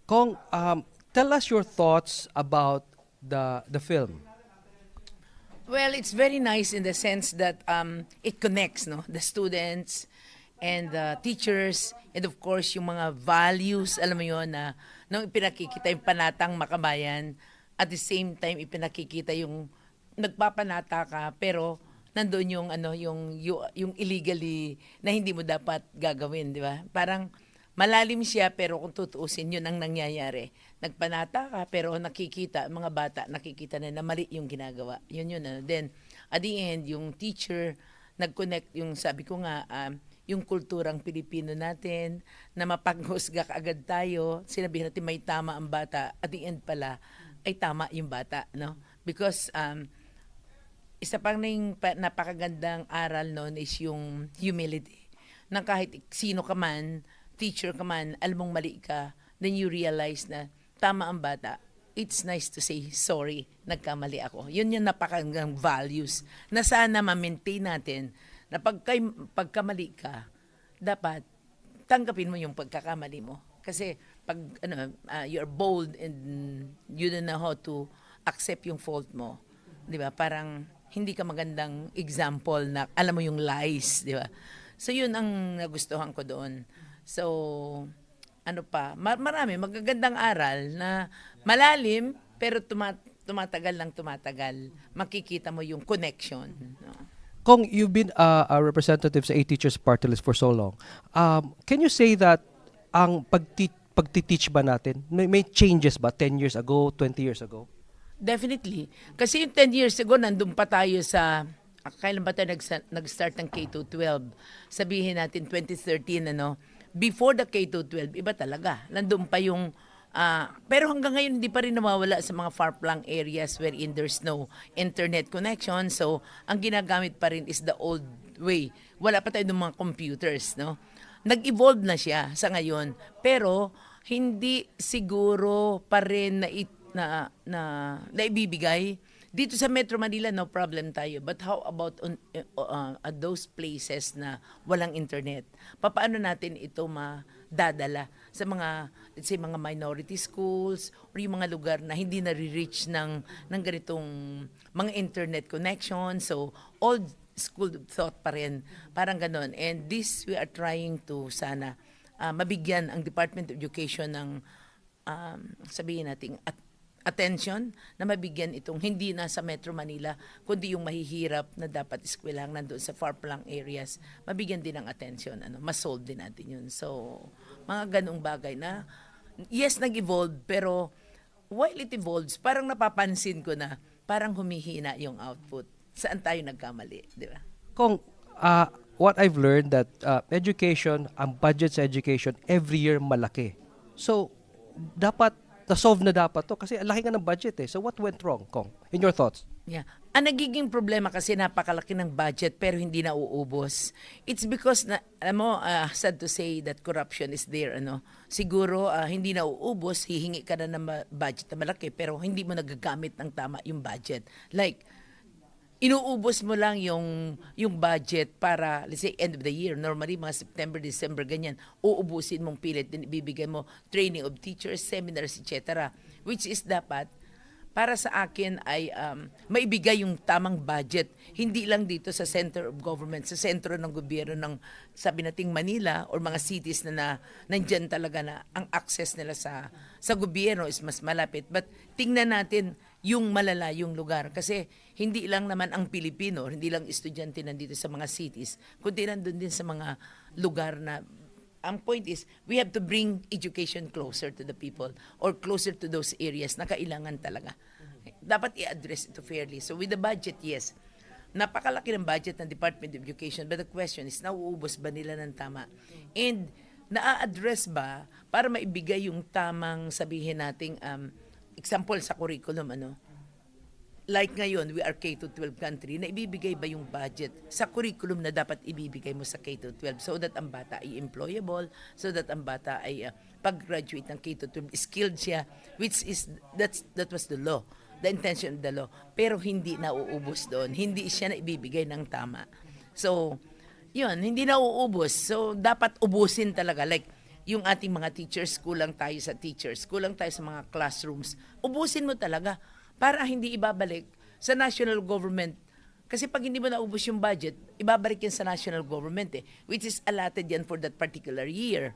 Kong, tell us your thoughts about the film. Well, it's very nice in the sense that it connects, no, the students and the teachers and of course yung mga values, alam mo yon na nung ipinakikita yung panatang makabayan, at the same time ipinakikita yung nagpapanata ka pero nandoon yung yung illegally na hindi mo dapat gagawin, di ba? Parang malalim siya pero kung tutuusin yun ang nangyayari. Nagpanata ka pero nakikita, mga bata nakikita na mali yung ginagawa. Yun. Then, at the end, yung teacher, nag-connect yung sabi ko nga, yung kulturang Pilipino natin, na mapaghusga kaagad tayo, sinabihin natin may tama ang bata, at the end pala, ay tama yung bata. No? Because, isa pang napakagandang aral noon is yung humility. Na kahit sino ka man, teacher ka man, alam mong mali ka, then you realize na tama ang bata. It's nice to say, sorry, nagkamali ako. Yun yung napakagandang values na sana ma-maintain natin na pagkamali ka, dapat tanggapin mo yung pagkakamali mo. Kasi pag you're bold and you don't know how to accept yung fault mo, di ba? Parang hindi ka magandang example na alam mo yung lies, di ba? So yun ang nagustuhan ko doon. So, marami, magagandang aral na malalim, pero tumatagal lang tumatagal. Makikita mo yung connection. No? Kong, you've been a representative sa A-Teachers Party List for so long. Can you say that ang pagtiteach ba natin, may changes ba 10 years ago, 20 years ago? Definitely. Kasi yung 10 years ago, nandun pa tayo sa, kailan ba tayo nag-start ng K-12? Sabihin natin 2013, before the K-12, iba talaga. Nandun pa yung, pero hanggang ngayon hindi pa rin nawawala sa mga far-flung areas wherein there's no internet connection. So, ang ginagamit pa rin is the old way. Wala pa tayo ng mga computers, no? Nag-evolve na siya sa ngayon. Pero, hindi siguro pa rin na ibibigay. Dito sa Metro Manila, no problem tayo. But how about at those places na walang internet? Paano natin ito madadala sa mga, let's say, mga minority schools or yung mga lugar na hindi nare-reach ng ganitong mga internet connection? So, old school thought pa rin. Parang ganon. And this, we are trying to sana mabigyan ang Department of Education ng sabihin natin attention na mabigyan itong hindi na sa Metro Manila kundi yung mahihirap na dapat eskwelahan nandoon sa far-flung areas, mabigyan din ng attention, ma-solve din natin yun. So, mga ganung bagay na yes, nag-evolve, pero while it evolves, parang napapansin ko na parang humihina yung output. Saan tayo nagkamali, di ba? Kong, what I've learned that education, ang budget sa education, every year malaki. So, dapat na-solve na dapat to kasi ang laki nga ng budget eh. So what went wrong, Kong? In your thoughts? Yeah. Ang nagiging problema kasi napakalaki ng budget pero hindi nauubos. It's because alam mo, sad to say that corruption is there, Siguro hindi nauubos, hihingi ka na ng budget na malaki pero hindi mo nagagamit ng tama yung budget. Like inuubos mo lang yung budget para, let's say, end of the year. Normally, mga September, December, ganyan. Uubusin mong pilit, din ibibigay mo training of teachers, seminars, etc. Which is dapat, para sa akin ay maibigay yung tamang budget. Hindi lang dito sa center of government, sa sentro ng gobyerno ng, sabi nating Manila or mga cities na nandyan talaga na ang access nila sa gobyerno is mas malapit. But tingnan natin yung malalayong lugar. Kasi hindi lang naman ang Pilipino, hindi lang estudyante nandito sa mga cities, kundi nandun din sa mga lugar na ang point is, we have to bring education closer to the people or closer to those areas na kailangan talaga. Dapat i-address ito fairly. So with the budget, yes, napakalaki ng budget ng Department of Education, but the question is, nauubos ba nila ng tama? And naa-address ba para maibigay yung tamang sabihin nating example sa curriculum, like ngayon, we are K-12 country, na ibibigay ba yung budget sa curriculum na dapat ibibigay mo sa K-12 so that ang bata ay employable, so that ang bata ay pag-graduate ng K-12, skilled siya, which is, that was the law, the intention of the law. Pero hindi nauubos doon, hindi siya na ibibigay ng tama. So, yun, hindi nauubos. So, dapat ubusin talaga. Like, yung ating mga teachers, kulang tayo sa teachers, kulang tayo sa mga classrooms, ubusin mo talaga para hindi ibabalik sa national government. Kasi pag hindi mo naubos yung budget, ibabalik yan sa national government which is allotted yan for that particular year.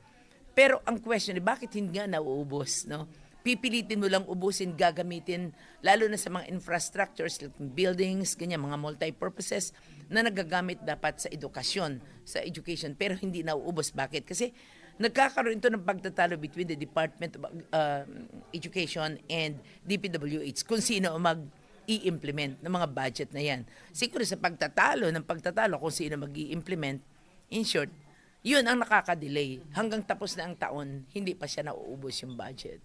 Pero ang question bakit hindi nga nauubos, no? Pipilitin mo lang ubusin, gagamitin, lalo na sa mga infrastructures, like buildings, ganyan, mga multi-purposes na nagagamit dapat sa edukasyon, sa education, pero hindi nauubos. Bakit? Kasi nagkakaroon ito ng pagtatalo between the Department of Education and DPWH kung sino mag-i-implement ng mga budget na yan. Siguro sa pagtatalo kung sino mag-i-implement, in short, yun ang nakaka-delay. Hanggang tapos na ang taon, hindi pa siya nauubos yung budget.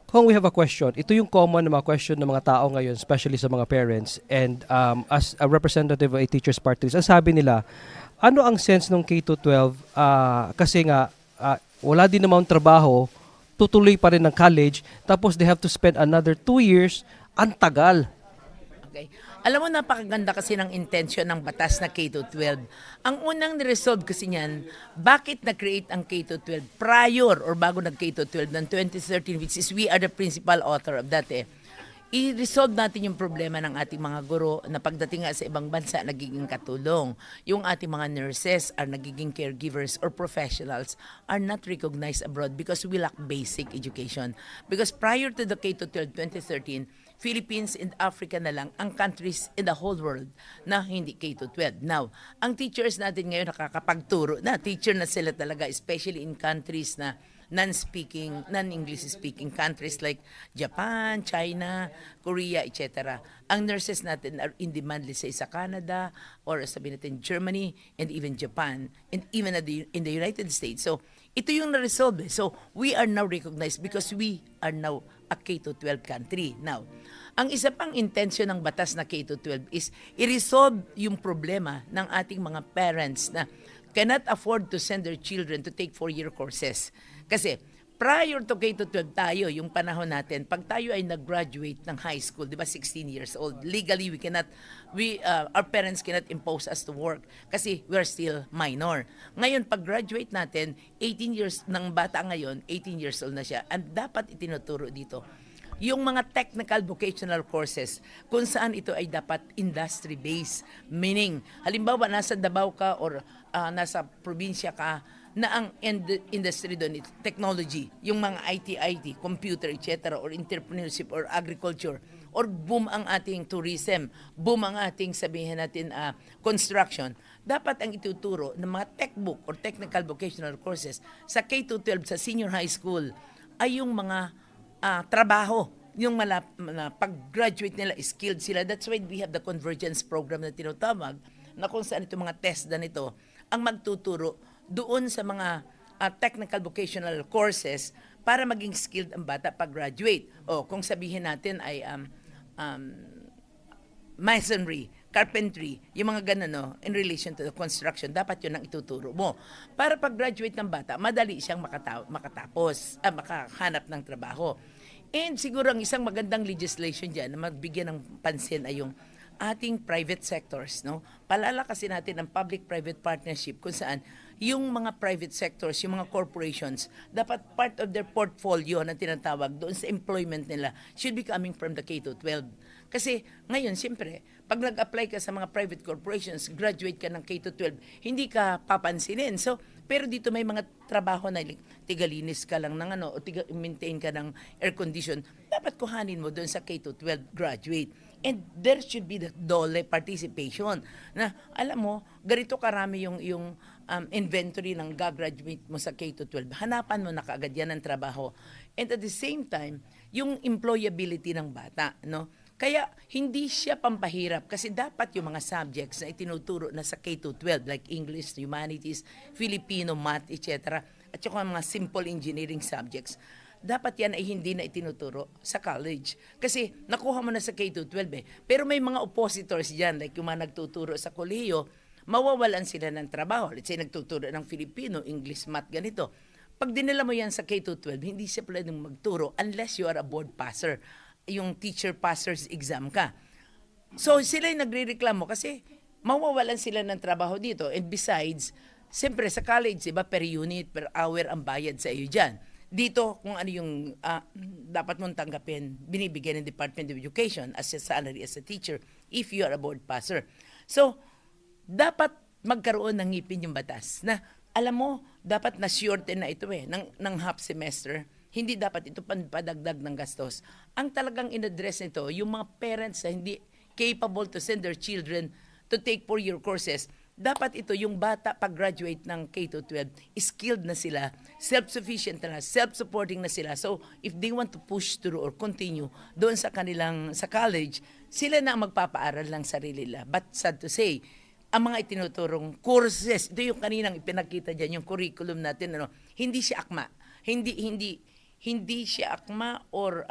Kung we have a question, ito yung common na mga question ng mga tao ngayon, especially sa mga parents, and as a representative of a teacher's party list, ang sabi nila, ano ang sense ng K-12 kasi nga wala din namang trabaho, tutuloy pa rin ng college, tapos they have to spend another 2 years, ang tagal. Okay. Alam mo, napakaganda kasi ng intention ng batas na K-12. Ang unang niresolve kasi niyan, bakit na-create ang K-12 prior or bago nag-K-12 ng 2013, which is we are the principal author of that I-resolve natin yung problema ng ating mga guro na pagdating nga sa ibang bansa, nagiging katulong. Yung ating mga nurses are nagiging caregivers or professionals are not recognized abroad because we lack basic education. Because prior to the K-12 2013, Philippines and Africa na lang ang countries in the whole world na hindi K-12. Now, ang teachers natin ngayon nakakapagturo na. Teacher na sila talaga, especially in countries na non-English speaking countries like Japan, China, Korea, etc. Ang nurses natin are in demand sa Canada or sabihin natin Germany and even Japan and even in the United States. So, ito yung na-resolve. So, we are now recognized because we are now a K-12 country. Now, ang isa pang intensyon ng batas na K-12 is i-resolve yung problema ng ating mga parents na cannot afford to send their children to take 4-year courses. Kasi prior to K-12 tayo, yung panahon natin, pag tayo ay nag-graduate ng high school, di ba 16 years old, legally our parents cannot impose us to work kasi we are still minor. Ngayon, pag graduate natin, 18 years ng bata ngayon, 18 years old na siya, and dapat itinuturo dito yung mga technical vocational courses kung saan ito ay dapat industry-based. Meaning, halimbawa nasa Davao ka or nasa probinsya ka na ang industry doon, technology, yung mga IT, computer, etc. or entrepreneurship or agriculture or boom ang ating tourism, boom ang ating sabihin natin construction, dapat ang ituturo ng mga tech book or technical vocational courses sa K-12 sa senior high school ay yung mga trabaho, yung pag-graduate nila, skilled sila. That's why we have the convergence program na tinatawag na kung saan itong mga test na nito ang magtuturo doon sa mga technical vocational courses para maging skilled ang bata pag-graduate. O kung sabihin natin ay masonry, carpentry, yung mga ganun, in relation to the construction, dapat yun ang ituturo mo. Para pag-graduate ng bata, madali siyang makahanap ng trabaho. And siguro ang isang magandang legislation dyan na magbigyan ng pansin ay yung ating private sectors, no? Palalakasin natin ang public-private partnership kung saan yung mga private sectors, yung mga corporations, dapat part of their portfolio na tinatawag doon sa employment nila should be coming from the K-12. Kasi ngayon, siyempre, pag nag-apply ka sa mga private corporations, graduate ka ng K-12, hindi ka papansinin. So, pero dito may mga trabaho na tigalinis ka lang ng o maintain ka ng air condition, dapat kuhanin mo doon sa K-12 graduate. And there should be the DOLE participation. Na alam mo, ganito karami yung inventory ng gagraduate mo sa K-12. Hanapan mo na kaagad yan ng trabaho. And at the same time, yung employability ng bata, no? Kaya hindi siya pampahirap kasi dapat yung mga subjects na itinuturo na sa K-12 like English, Humanities, Filipino, Math, etc. at yung mga simple engineering subjects, dapat yan ay hindi na itinuturo sa college. Kasi nakuha mo na sa K-12 Pero may mga oppositors dyan like yung mga nagtuturo sa kolehiyo, mawawalan sila ng trabaho. Let's say nagtuturo ng Filipino, English, Math, ganito. Pag dinala mo yan sa K-12, hindi siya pwedeng magturo unless you are a board passer. Yung teacher passer's exam ka. So sila yung nagre-reklamo kasi mawawalan sila ng trabaho dito. And besides, siyempre sa college, iba per unit, per hour ang bayad sa iyo dyan. Dito, kung ano yung dapat mong tanggapin, binibigyan ng Department of Education as a salary as a teacher if you are a board passer. So, dapat magkaroon ng ngipin yung batas na alam mo, dapat na-shorten na ito ng half semester. Hindi dapat ito padagdag ng gastos. Ang talagang in-address nito, yung mga parents na hindi capable to send their children to take 4-year courses, dapat ito yung bata pag-graduate ng K-12, skilled na sila, self-sufficient na, self-supporting na sila. So, if they want to push through or continue doon sa sa college, sila na ang magpapaaral ng sarili nila. But sad to say, ang mga itinuturong courses, ito yung kaninang ipinakita dyan, yung curriculum natin, hindi siya akma. Hindi siya akma or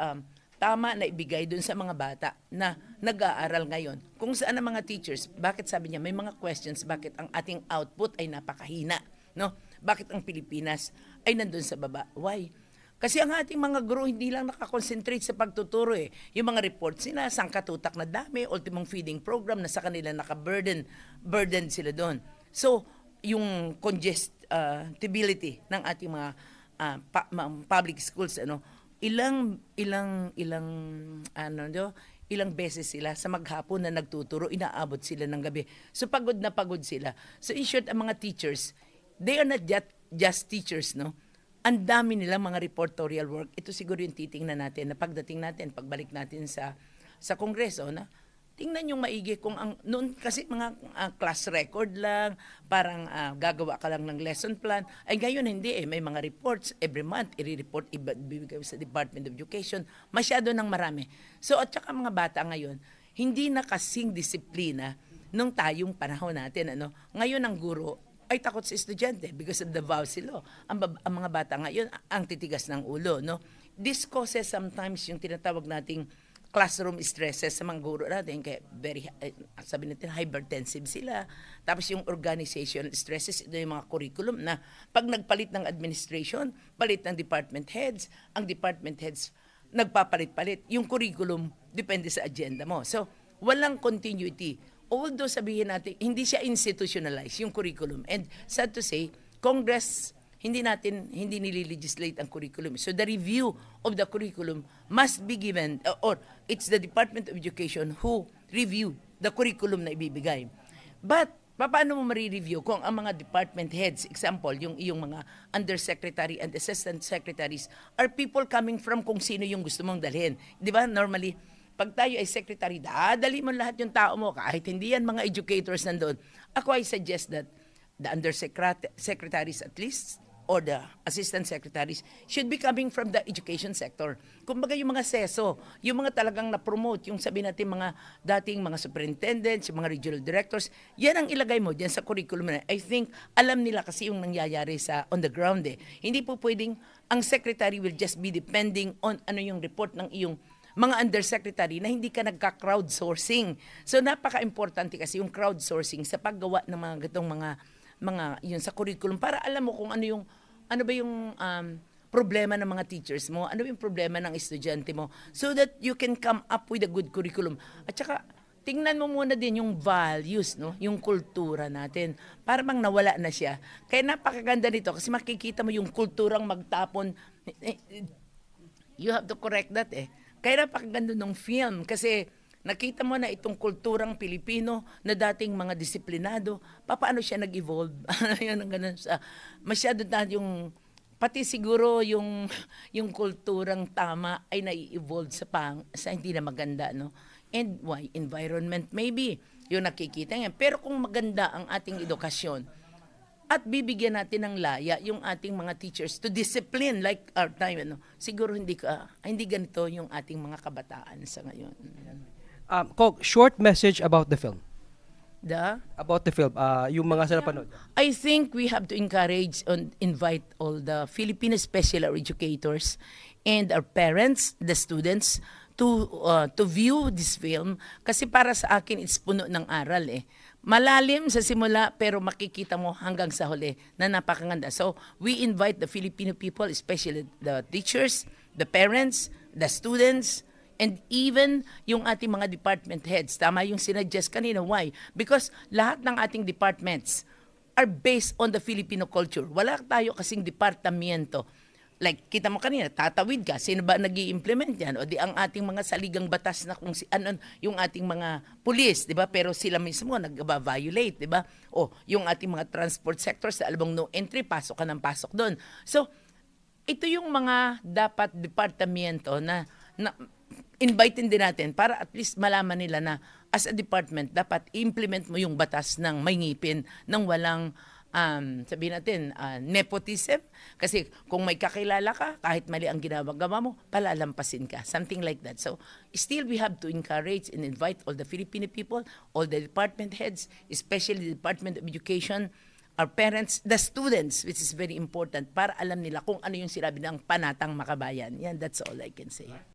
tama na ibigay dun sa mga bata na nag-aaral ngayon. Kung saan ang mga teachers, bakit sabi niya, may mga questions, bakit ang ating output ay napakahina? No? Bakit ang Pilipinas ay nandun sa baba? Why? Kasi ang ating mga guro hindi lang nakakonsentrate sa pagtuturo Yung mga reports sila, sangkatutak na dami, ultimong feeding program na sa kanila burden sila doon. So, yung congestibility ng ating mga public schools, ilang beses sila sa maghapon na nagtuturo, inaabot sila ng gabi. So pagod na pagod sila. So in short, ang mga teachers, they are not just teachers, no? Ang dami nilang mga reportorial work. Ito siguro yung titingnan natin na pagdating natin, pagbalik natin sa Kongreso, na tingnan yung maigi kung noon kasi mga class record lang, parang gagawa ka lang ng lesson plan. Ay ngayon hindi may mga reports every month, i-report, ibibigay sa Department of Education, masyado nang marami. So at saka mga bata ngayon, hindi na kasing disiplina nung tayong panahon natin. Ngayon ang guro ay takot sa estudyante because of the VAUSI law. Ang mga bata ngayon, ang titigas ng ulo. No? This causes sometimes yung tinatawag nating classroom stresses sa mga guro natin, kaya sabi natin, hypertensive sila. Tapos yung organizational stresses, ito yung mga curriculum na pag nagpalit ng administration, palit ng department heads, ang department heads nagpapalit-palit. Yung curriculum, depende sa agenda mo. So, walang continuity. Although sabihin natin, hindi siya institutionalized, yung curriculum. And sad to say, Congress, hindi nililegislate ang curriculum. So the review of the curriculum must be given, or it's the Department of Education who review the curriculum na ibibigay. But, paano mo ma-review kung ang mga department heads, example, yung mga undersecretary and assistant secretaries, are people coming from kung sino yung gusto mong dalhin. Di ba? Normally, pag tayo ay secretary, dadali mo lahat yung tao mo, kahit hindi yan mga educators nandoon. Ako, I suggest that the undersecretaries at least, or the assistant secretaries, should be coming from the education sector. Kumbaga yung mga seso, yung mga talagang na-promote, yung sabi natin mga dating mga superintendents, yung mga regional directors, yan ang ilagay mo dyan sa curriculum na. I think alam nila kasi yung nangyayari on the ground Hindi po pwedeng ang secretary will just be depending on ano yung report ng iyong mga undersecretary na hindi ka nagka-crowdsourcing. So napaka-importante kasi yung crowdsourcing sa paggawa ng mga gatong mga yun sa curriculum para alam mo kung ano ba yung problema ng mga teachers mo, ano yung problema ng estudyante mo, so that you can come up with a good curriculum. At saka tingnan mo muna din yung values, no, yung kultura natin. Para bang nawala na siya. Kaya napakaganda nito kasi makikita mo yung kulturang magtapon. You have to correct that Kaya napakaganda ng film kasi nakita mo na itong kulturang Pilipino na dating mga disiplinado, paano siya nag-evolve? Yan ang ganun sa masyado na pati siguro yung kulturang tama ay nai-evolve sa hindi na maganda, no? And why? Environment maybe, yung nakikita yan. Pero kung maganda ang ating edukasyon, at bibigyan natin ng laya yung ating mga teachers to discipline like our time, siguro hindi ganito yung ating mga kabataan sa ngayon. Kog, short message about the film. About the film, yung mga napanood. I think we have to encourage and invite all the Filipino special educators and our parents, the students, to view this film kasi para sa akin it's puno ng aral Malalim sa simula pero makikita mo hanggang sa huli na napakaganda. So we invite the Filipino people, especially the teachers, the parents, the students, and even yung ating mga department heads. Tama yung sinuggest kanina. Why? Because lahat ng ating departments, are based on the Filipino culture. Wala tayo kasing departamento. Like, kita mo kanina, tatawid ka, sino ba nag implement yan? O di ang ating mga saligang batas na kung yung ating mga pulis, di ba? Pero sila mismo nag-violate, di ba? O yung ating mga transport sector sa albang no entry, pasok ka ng pasok doon. So, ito yung mga dapat departamento na invitein din natin para at least malaman nila na as a department, dapat implement mo yung batas ng may ngipin ng walang sabihin natin, nepotism. Kasi kung may kakilala ka, kahit mali ang ginagawa mo, palalampasin ka. Something like that. So, still we have to encourage and invite all the Filipino people, all the department heads, especially the Department of Education, our parents, the students, which is very important, para alam nila kung ano yung sinabi ng Panatang Makabayan. Yan, that's all I can say.